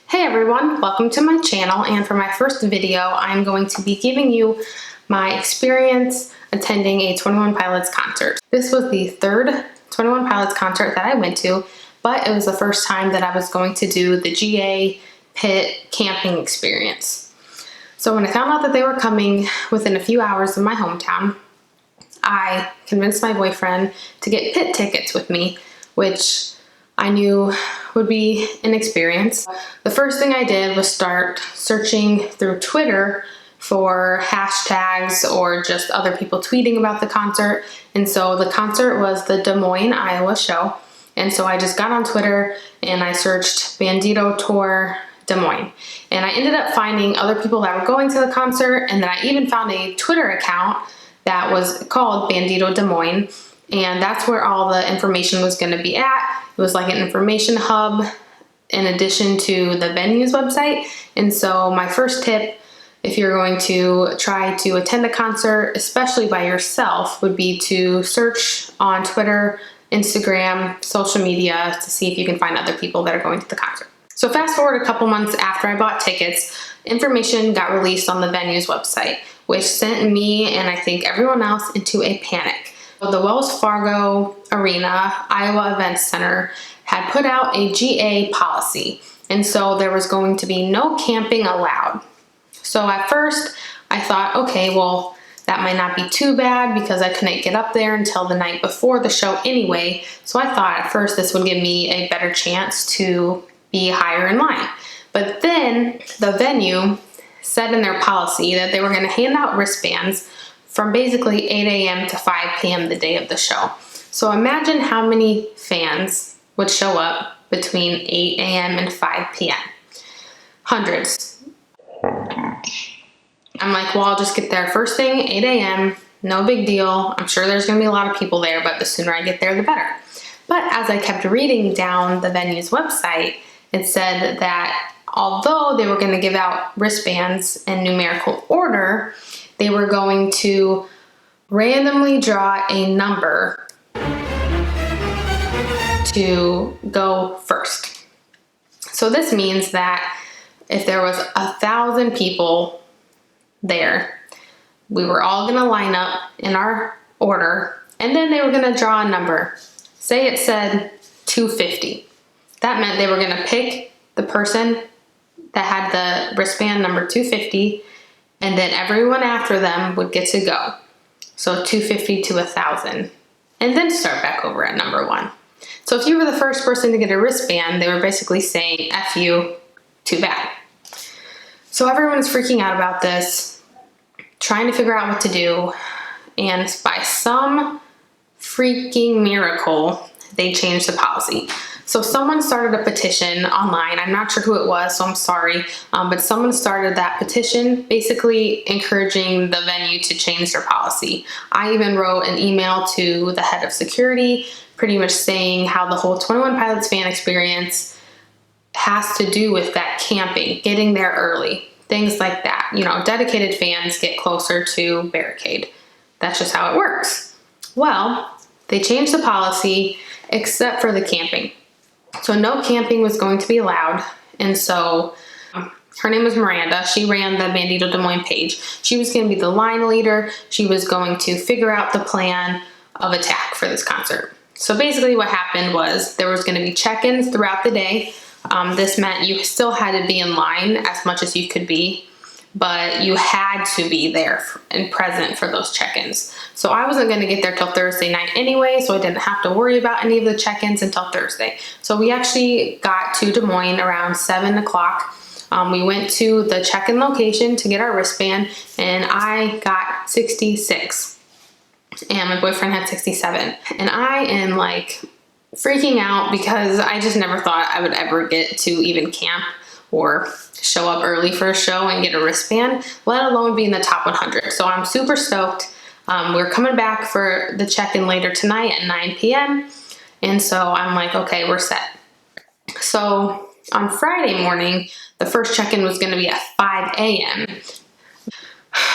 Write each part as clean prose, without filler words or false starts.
Hey everyone, welcome to my channel, and for my first video I'm going to be giving you my experience attending a 21 Pilots concert. This was the third 21 Pilots concert that I went to, but it was the first time that I was going to do the GA pit camping experience. So when I found out that they were coming within a few hours of my hometown, I convinced my boyfriend to get pit tickets with me, which I knew would be an experience. The first thing I did was start searching through Twitter for hashtags or just other people tweeting about the concert. And so the concert was the Des Moines, Iowa show. And so I just got on Twitter and I searched Bandito Tour Des Moines. And I ended up finding other people that were going to the concert, and then I even found a Twitter account that was called Bandito Des Moines. And that's where all the information was going to be at. It was like an information hub in addition to the venue's website. And so my first tip, if you're going to try to attend a concert, especially by yourself, would be to search on Twitter, Instagram, social media to see if you can find other people that are going to the concert. So fast forward a couple months after I bought tickets, information got released on the venue's website, which sent me and I think everyone else into a panic. The Wells Fargo Arena, Iowa Events Center, had put out a GA policy, and so there was going to be no camping allowed. So at first I thought, okay, well, that might not be too bad because I couldn't get up there until the night before the show anyway. So I thought at first this would give me a better chance to be higher in line. But then the venue said in their policy that they were going to hand out wristbands from basically 8 a.m. to 5 p.m. the day of the show. So imagine how many fans would show up between 8 a.m. and 5 p.m. Hundreds. I'm like, well, I'll just get there first thing, 8 a.m., no big deal. I'm sure there's gonna be a lot of people there, but the sooner I get there, the better. But as I kept reading down the venue's website, it said that although they were gonna give out wristbands in numerical order, they were going to randomly draw a number to go first. So this means that if there was 1,000 people there, we were all gonna line up in our order, and then they were gonna draw a number. Say it said 250. That meant they were gonna pick the person that had the wristband number 250, and then everyone after them would get to go. So 250 to 1,000, and then start back over at number 1. So if you were the first person to get a wristband, they were basically saying, F you, too bad. So everyone's freaking out about this, trying to figure out what to do, and by some freaking miracle, they changed the policy. So someone started a petition online. I'm not sure who it was, so I'm sorry, but someone started that petition basically encouraging the venue to change their policy. I even wrote an email to the head of security pretty much saying how the whole 21 Pilots fan experience has to do with that camping, getting there early, things like that. You know, dedicated fans get closer to barricade. That's just how it works. Well, they changed the policy except for the camping. So no camping was going to be allowed. And so her name was Miranda. She ran the Bandito Des Moines page. She was going to be the line leader. She was going to figure out the plan of attack for this concert. So basically what happened was there was going to be check-ins throughout the day. This meant you still had to be in line as much as you could be, but you had to be there and present for those check-ins. So I wasn't going to get there till Thursday night anyway, so I didn't have to worry about any of the check-ins until Thursday. So we actually got to Des Moines around 7 o'clock. We went to the check-in location to get our wristband, and I got 66. And my boyfriend had 67. And I am like freaking out because I just never thought I would ever get to even camp or show up early for a show and get a wristband, let alone be in the top 100. So I'm super stoked. We're coming back for the check-in later tonight at 9 p.m. And so I'm like, okay, we're set. So on Friday morning, the first check-in was going to be at 5 a.m.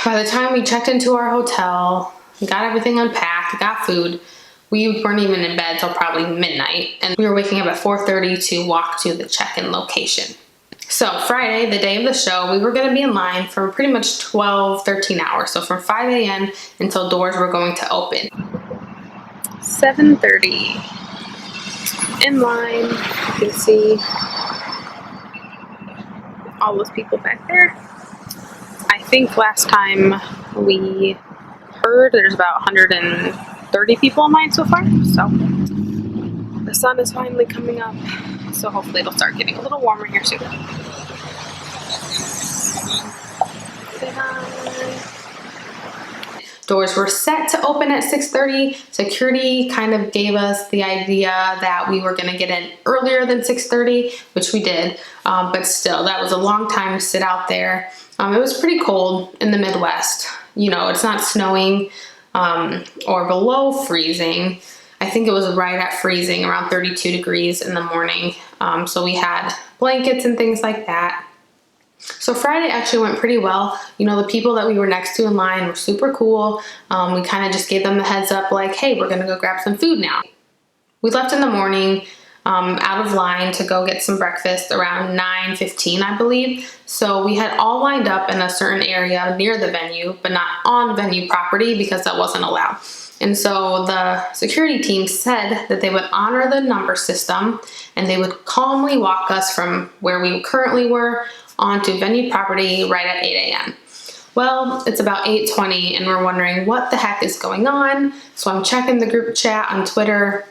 By the time we checked into our hotel, we got everything unpacked, got food, we weren't even in bed till probably midnight. And we were waking up at 4:30 to walk to the check-in location. So Friday, the day of the show, we were going to be in line for pretty much 12, 13 hours. So from 5 a.m. until doors were going to open. 7:30. In line, you can see all those people back there. I think last time we heard there's about 130 people in line so far. So the sun is finally coming up. So hopefully it'll start getting a little warmer here soon. Doors were set to open at 6:30. Security kind of gave us the idea that we were going to get in earlier than 6:30, which we did. But still, that was a long time to sit out there. It was pretty cold in the Midwest. You know, it's not snowing or below freezing. I think it was right at freezing, around 32 degrees in the morning. So we had blankets and things like that. So Friday actually went pretty well. You know, the people that we were next to in line were super cool. We kind of just gave them the heads up like, hey, we're gonna go grab some food now. We left in the morning out of line to go get some breakfast around 9:15, I believe. So we had all lined up in a certain area near the venue, but not on venue property because that wasn't allowed. And so the security team said that they would honor the number system and they would calmly walk us from where we currently were onto venue property right at 8 a.m. Well, it's about 8:20 and we're wondering what the heck is going on. So I'm checking the group chat on Twitter,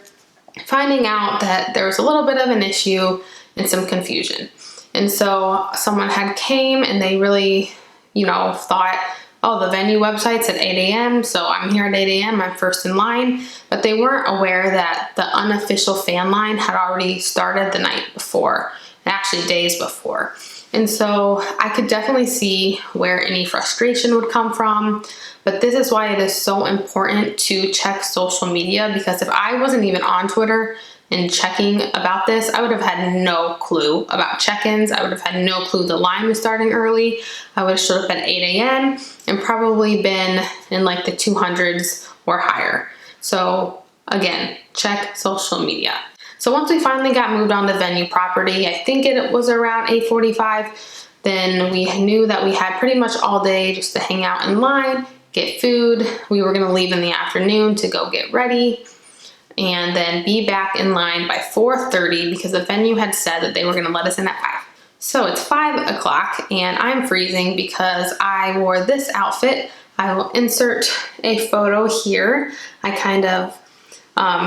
finding out that there was a little bit of an issue and some confusion. And so someone had came and they really, you know, thought, oh, the venue website's at 8 a.m. so I'm here at 8 a.m. I'm first in line. But they weren't aware that the unofficial fan line had already started the night before, actually days before. And so I could definitely see where any frustration would come from, but this is why it is so important to check social media, because if I wasn't even on Twitter and checking about this, I would have had no clue about check-ins. I would have had no clue the line was starting early. I would have showed up at 8 a.m. and probably been in like the 200s or higher. So again, check social media. So once we finally got moved on to venue property, I think it was around 8:45, then we knew that we had pretty much all day just to hang out in line, get food. We were gonna leave in the afternoon to go get ready and then be back in line by 4:30 because the venue had said that they were gonna let us in at 5. So it's 5 o'clock and I'm freezing because I wore this outfit. I will insert a photo here. I kind of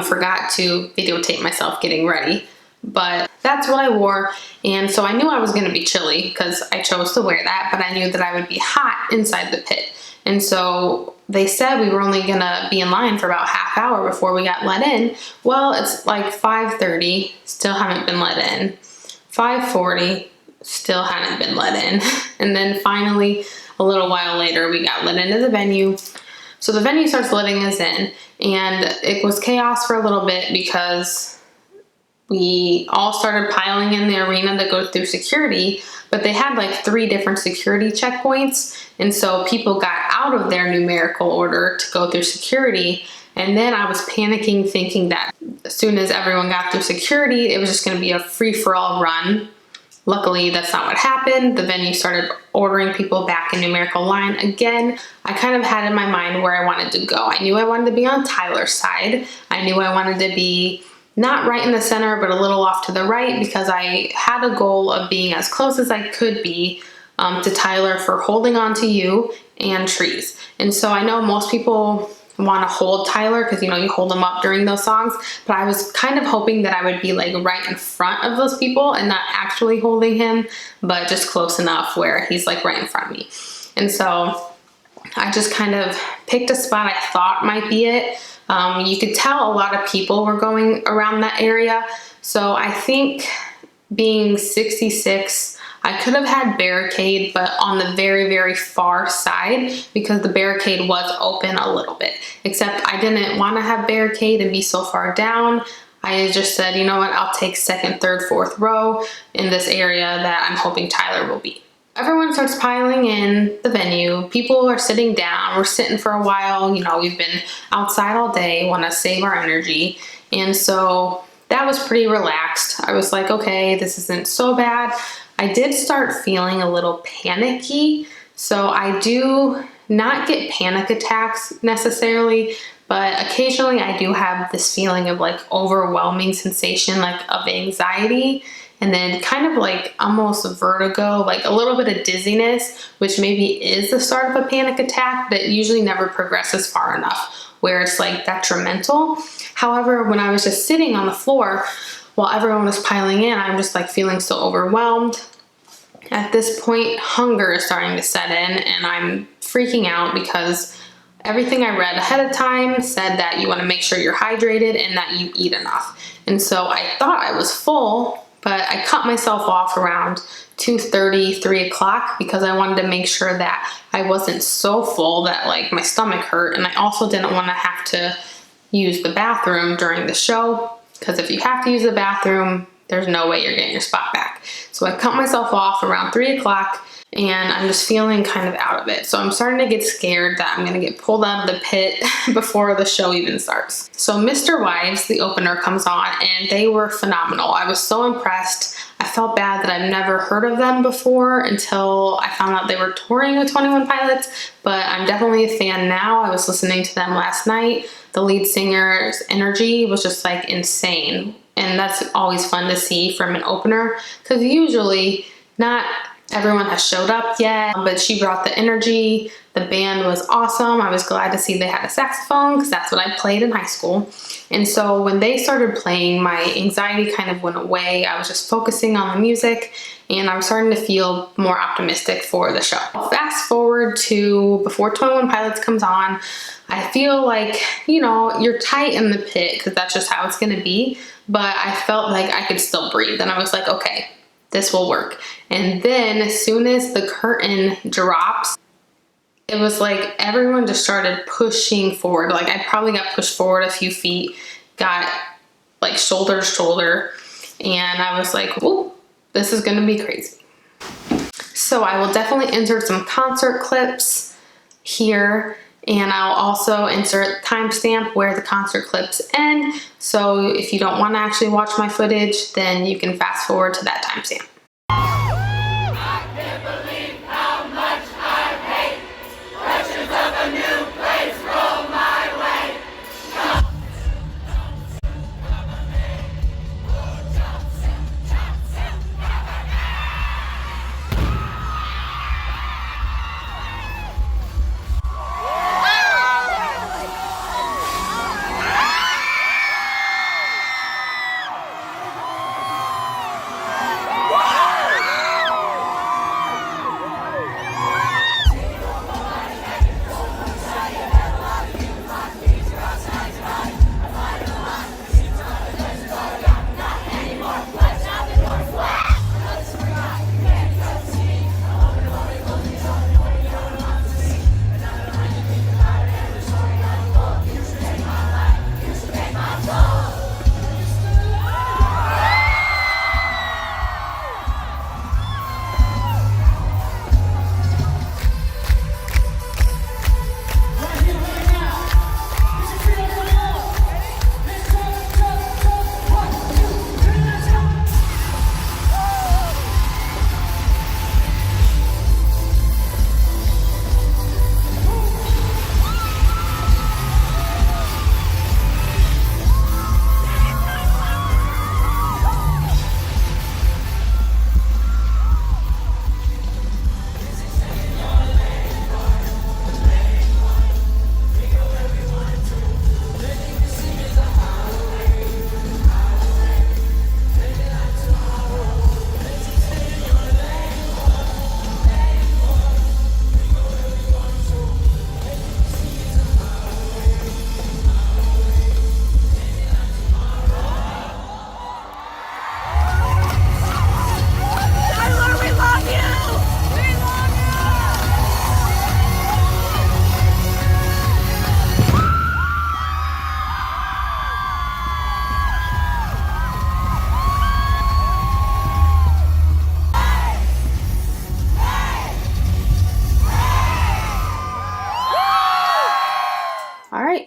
forgot to videotape myself getting ready, but that's what I wore. And so I knew I was going to be chilly because I chose to wear that, but I knew that I would be hot inside the pit. And so they said we were only going to be in line for about half hour before we got let in. Well, it's like 5:30, still haven't been let in. 5:40, still hadn't been let in. And then finally, a little while later, we got let into the venue. So the venue starts letting us in, and it was chaos for a little bit because we all started piling in the arena to go through security, but they had like 3 different security checkpoints, and so people got out of their numerical order to go through security. And then I was panicking, thinking that as soon as everyone got through security, it was just going to be a free-for-all run. Luckily, that's not what happened. The venue started ordering people back in numerical line again. I kind of had in my mind where I wanted to go. I knew I wanted to be on Tyler's side. I knew I wanted to be not right in the center, but a little off to the right, because I had a goal of being as close as I could be to Tyler for Holding On to You and Trees. And so I know most people want to hold Tyler because, you know, you hold him up during those songs, but I was kind of hoping that I would be like right in front of those people and not actually holding him, but just close enough where he's like right in front of me. And so I just kind of picked a spot I thought might be it. You could tell a lot of people were going around that area. So I think being 66, I could have had barricade, but on the very, very far side, because the barricade was open a little bit. Except I didn't want to have barricade and be so far down. I just said, you know what, I'll take 2nd, 3rd, 4th row in this area that I'm hoping Tyler will be. Everyone starts piling in the venue. People are sitting down. We're sitting for a while. You know, we've been outside all day, want to save our energy. And so that was pretty relaxed. I was like, okay, this isn't so bad. I did start feeling a little panicky. So I do not get panic attacks necessarily, but occasionally I do have this feeling of like overwhelming sensation, like of anxiety, and then kind of like almost vertigo, like a little bit of dizziness, which maybe is the start of a panic attack, but it usually never progresses far enough where it's like detrimental. However, when I was just sitting on the floor while everyone was piling in, I'm just like feeling so overwhelmed. At this point, hunger is starting to set in, and I'm freaking out because everything I read ahead of time said that you want to make sure you're hydrated and that you eat enough. And so I thought I was full, but I cut myself off around 2:30, 3 o'clock because I wanted to make sure that I wasn't so full that like my stomach hurt. And I also didn't want to have to use the bathroom during the show, because if you have to use the bathroom, there's no way you're getting your spot back. So I cut myself off around 3 o'clock, and I'm just feeling kind of out of it. So I'm starting to get scared that I'm gonna get pulled out of the pit before the show even starts. So Mr. Wives, the opener, comes on, and they were phenomenal. I was so impressed. I felt bad that I've never heard of them before until I found out they were touring with 21 Pilots, but I'm definitely a fan now. I was listening to them last night. The lead singer's energy was just like insane. And that's always fun to see from an opener, because usually not everyone has showed up yet, but she brought the energy. The band was awesome. I was glad to see they had a saxophone, because that's what I played in high school. And so when they started playing, my anxiety kind of went away. I was just focusing on the music, and I was starting to feel more optimistic for the show. Fast forward to before 21 Pilots comes on, I feel like, you know, you're tight in the pit because that's just how it's gonna be, but I felt like I could still breathe, and I was like, okay, this will work. And then as soon as the curtain drops, it was like everyone just started pushing forward. Like I probably got pushed forward a few feet, got like shoulder to shoulder, and I was like, whoa, this is gonna be crazy. So I will definitely insert some concert clips here, and I'll also insert timestamp where the concert clips end. So if you don't want to actually watch my footage, then you can fast forward to that timestamp.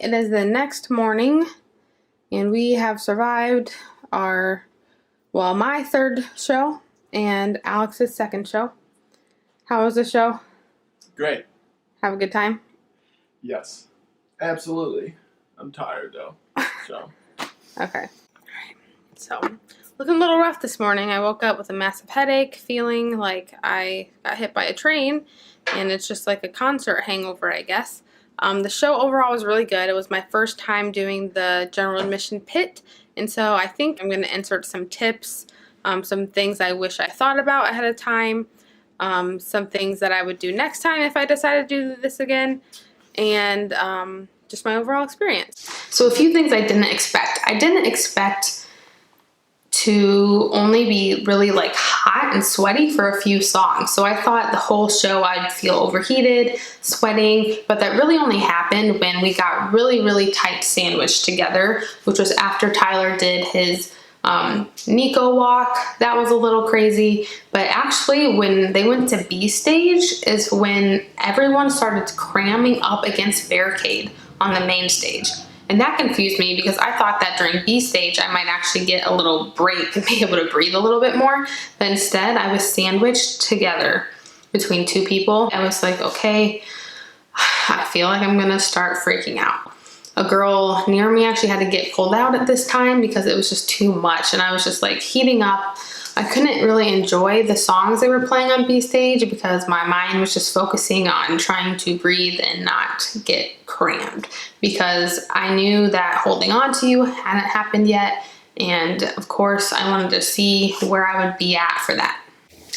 It is the next morning, and we have survived our, well, my third show and Alex's second show. How was the show? Great. Have a good time? Yes. Absolutely. I'm tired though. So. Okay. Alright. So, looking a little rough this morning. I woke up with a massive headache, feeling like I got hit by a train, and it's just like a concert hangover, I guess. The show overall was really good. It was my first time doing the general admission pit, and so I think I'm going to insert some tips, some things I wish I thought about ahead of time, some things that I would do next time if I decided to do this again, and just my overall experience. So a few things I didn't expect. I didn't expect to only be really like hot and sweaty for a few songs. So I thought the whole show I'd feel overheated, sweating, but that really only happened when we got really tight sandwiched together, which was after Tyler did his Nico walk. That was a little crazy, but actually when they went to B stage is when everyone started cramming up against barricade on the main stage. And that confused me because I thought that during B stage I might actually get a little break and be able to breathe a little bit more. But instead I was sandwiched together between two people. I was like, okay, I feel like I'm gonna start freaking out. A girl near me actually had to get pulled out at this time because it was just too much, and I was just like heating up. I couldn't really enjoy the songs they were playing on B stage because my mind was just focusing on trying to breathe and not get crammed, because I knew that Holding On to You hadn't happened yet, and of course I wanted to see where I would be at for that.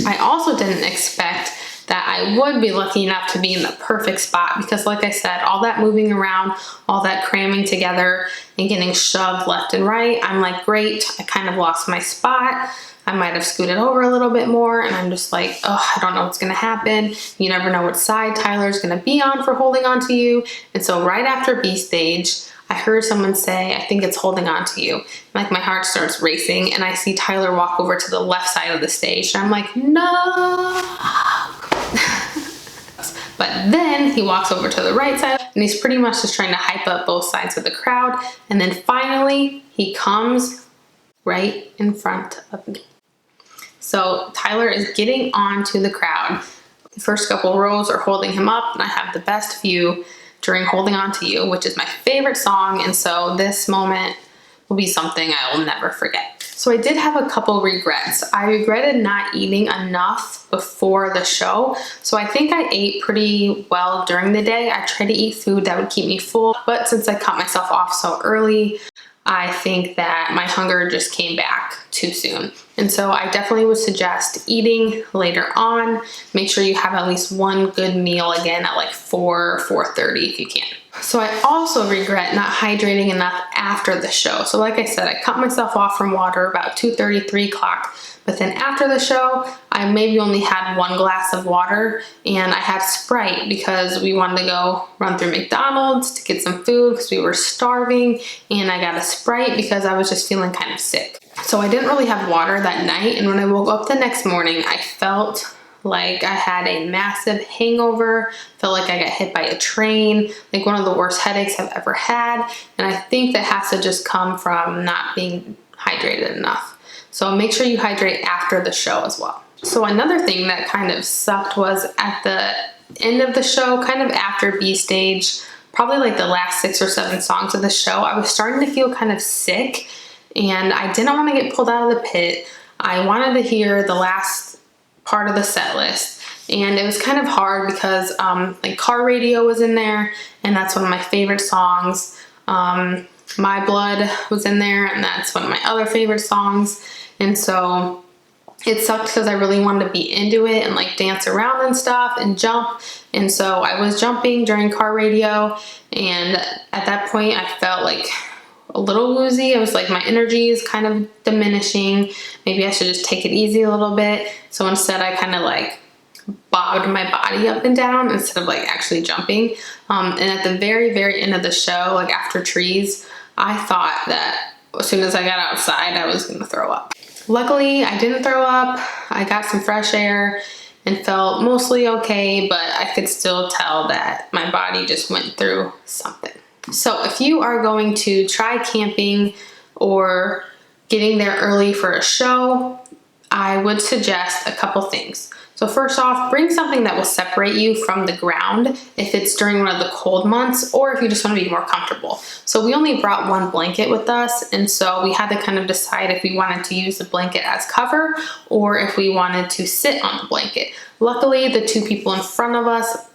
I also didn't expect that I would be lucky enough to be in the perfect spot because, like I said, all that moving around, all that cramming together and getting shoved left and right, I'm like, great, I kind of lost my spot. I might have scooted over a little bit more, and I'm just like, oh, I don't know what's gonna happen. You never know what side Tyler's gonna be on for Holding On to You. And so right after B stage, I heard someone say, I think it's Holding On to You. Like my heart starts racing, and I see Tyler walk over to the left side of the stage, and I'm like, no. But then he walks over to the right side, and he's pretty much just trying to hype up both sides of the crowd. And then finally, he comes right in front of me. So Tyler is getting onto the crowd. The first couple rows are holding him up, and I have the best view during Holding On to You, which is my favorite song, and so this moment will be something I will never forget. So I did have a couple regrets. I regretted not eating enough before the show. So I think I ate pretty well during the day. I tried to eat food that would keep me full, but since I cut myself off so early, I think that my hunger just came back too soon. And so I definitely would suggest eating later on. Make sure you have at least one good meal again at like 4:30 if you can. So I also regret not hydrating enough after the show. So like I said, I cut myself off from water about 2:30, 3 o'clock. But then after the show, I maybe only had one glass of water, and I had Sprite because we wanted to go run through McDonald's to get some food because we were starving, and I got a Sprite because I was just feeling kind of sick. So I didn't really have water that night, and when I woke up the next morning, I felt like I had a massive hangover, felt like I got hit by a train, like one of the worst headaches I've ever had, and I think that has to just come from not being hydrated enough. So make sure you hydrate after the show as well. So another thing that kind of sucked was at the end of the show, kind of after B stage, probably like the last 6 or 7 songs of the show, I was starting to feel kind of sick, and I didn't want to get pulled out of the pit. I wanted to hear the last part of the set list, and it was kind of hard because like Car Radio was in there, and that's one of my favorite songs. My Blood was in there, and that's one of my other favorite songs. And so it sucked because I really wanted to be into it and like dance around and stuff and jump. And so I was jumping during Car Radio, and at that point I felt like a little woozy. I was like, my energy is kind of diminishing. Maybe I should just take it easy a little bit. So instead I kind of like bobbed my body up and down instead of like actually jumping. And at the very end of the show, like after Trees, I thought that as soon as I got outside, I was gonna throw up. Luckily, I didn't throw up. I got some fresh air and felt mostly okay, but I could still tell that my body just went through something. So if you are going to try camping or getting there early for a show, I would suggest a couple things. So first off, bring something that will separate you from the ground if it's during one of the cold months or if you just want to be more comfortable. So we only brought one blanket with us, and so we had to kind of decide if we wanted to use the blanket as cover or if we wanted to sit on the blanket. Luckily, the two people in front of us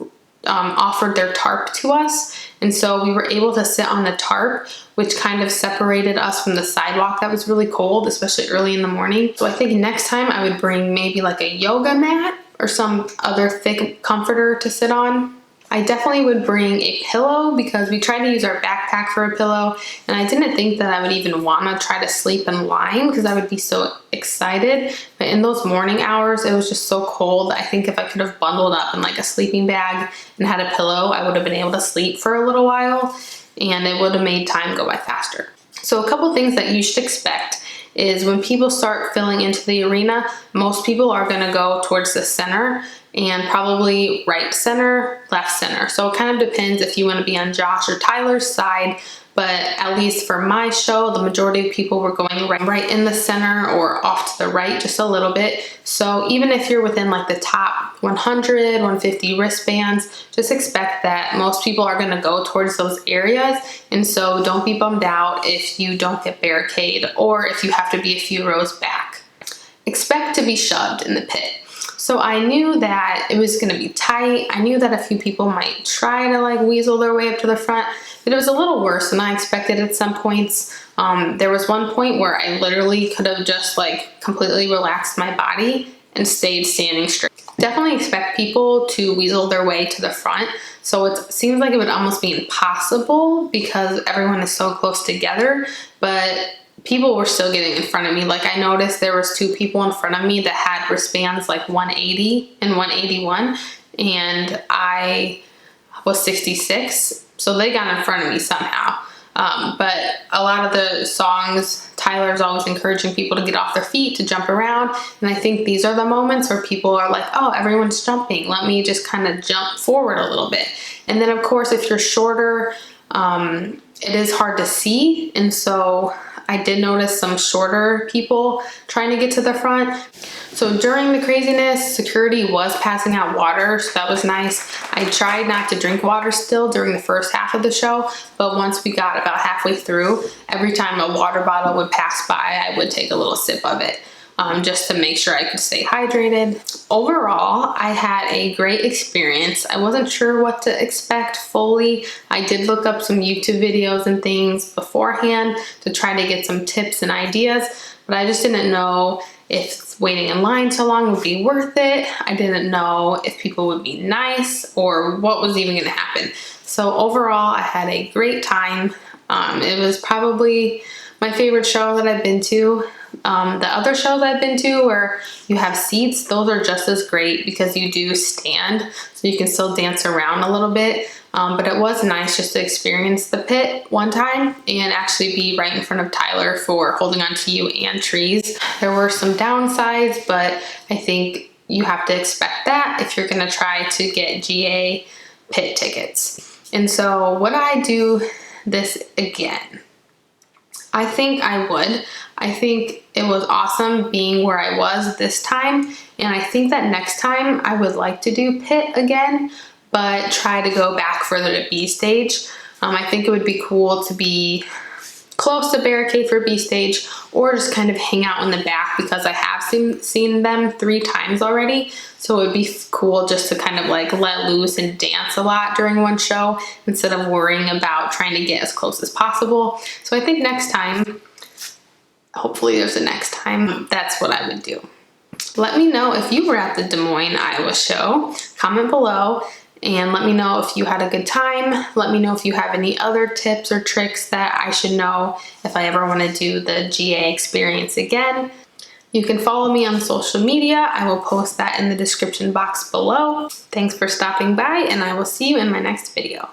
offered their tarp to us, and so we were able to sit on the tarp, which kind of separated us from the sidewalk that was really cold, especially early in the morning. So I think next time I would bring maybe like a yoga mat or some other thick comforter to sit on. I definitely would bring a pillow because we tried to use our backpack for a pillow, and I didn't think that I would even want to try to sleep in line because I would be so excited. But in those morning hours, it was just so cold. I think if I could have bundled up in like a sleeping bag and had a pillow, I would have been able to sleep for a little while, and it would have made time go by faster. So a couple things that you should expect is when people start filling into the arena, most people are going to go towards the center and probably right center, left center. So it kind of depends if you want to be on Josh or Tyler's side, but at least for my show, the majority of people were going right in the center or off to the right just a little bit. So even if you're within like the top 100, 150 wristbands, just expect that most people are going to go towards those areas. And so don't be bummed out if you don't get barricade or if you have to be a few rows back. Expect to be shoved in the pit. So I knew that it was going to be tight. I knew that a few people might try to like weasel their way up to the front, but it was a little worse than I expected at some points. There was one point where I literally could have just like completely relaxed my body and stayed standing straight. Definitely expect people to weasel their way to the front. So it seems like it would almost be impossible because everyone is so close together, but people were still getting in front of me. Like I noticed there was two people in front of me that had wristbands like 180 and 181, and I was 66. So they got in front of me somehow. But a lot of the songs, Tyler's always encouraging people to get off their feet, to jump around. And I think these are the moments where people are like, oh, everyone's jumping. Let me just kind of jump forward a little bit. And then of course, if you're shorter, it is hard to see. And so I did notice some shorter people trying to get to the front. So during the craziness, security was passing out water, so that was nice. I tried not to drink water still during the first half of the show, but once we got about halfway through, every time a water bottle would pass by, I would take a little sip of it. Just to make sure I could stay hydrated. Overall, I had a great experience. I wasn't sure what to expect fully. I did look up some YouTube videos and things beforehand to try to get some tips and ideas, but I just didn't know if waiting in line so long would be worth it. I didn't know if people would be nice or what was even gonna happen. So overall, I had a great time. It was probably my favorite show that I've been to. The other shows I've been to where you have seats, those are just as great because you do stand, so you can still dance around a little bit. But it was nice just to experience the pit one time and actually be right in front of Tyler for Holding On To You and Trees. There were some downsides, but I think you have to expect that if you're gonna try to get GA pit tickets. And so would I do this again? I think I would. I think it was awesome being where I was this time, and I think that next time I would like to do pit again, but try to go back further to B stage. I think it would be cool to be close to barricade for B stage or just kind of hang out in the back because I have seen them 3 times already. So it would be cool just to kind of like let loose and dance a lot during one show instead of worrying about trying to get as close as possible. So I think next time, hopefully there's a next time, that's what I would do. Let me know if you were at the Des Moines, Iowa show. Comment below and let me know if you had a good time. Let me know if you have any other tips or tricks that I should know if I ever want to do the GA experience again. You can follow me on social media. I will post that in the description box below. Thanks for stopping by, and I will see you in my next video.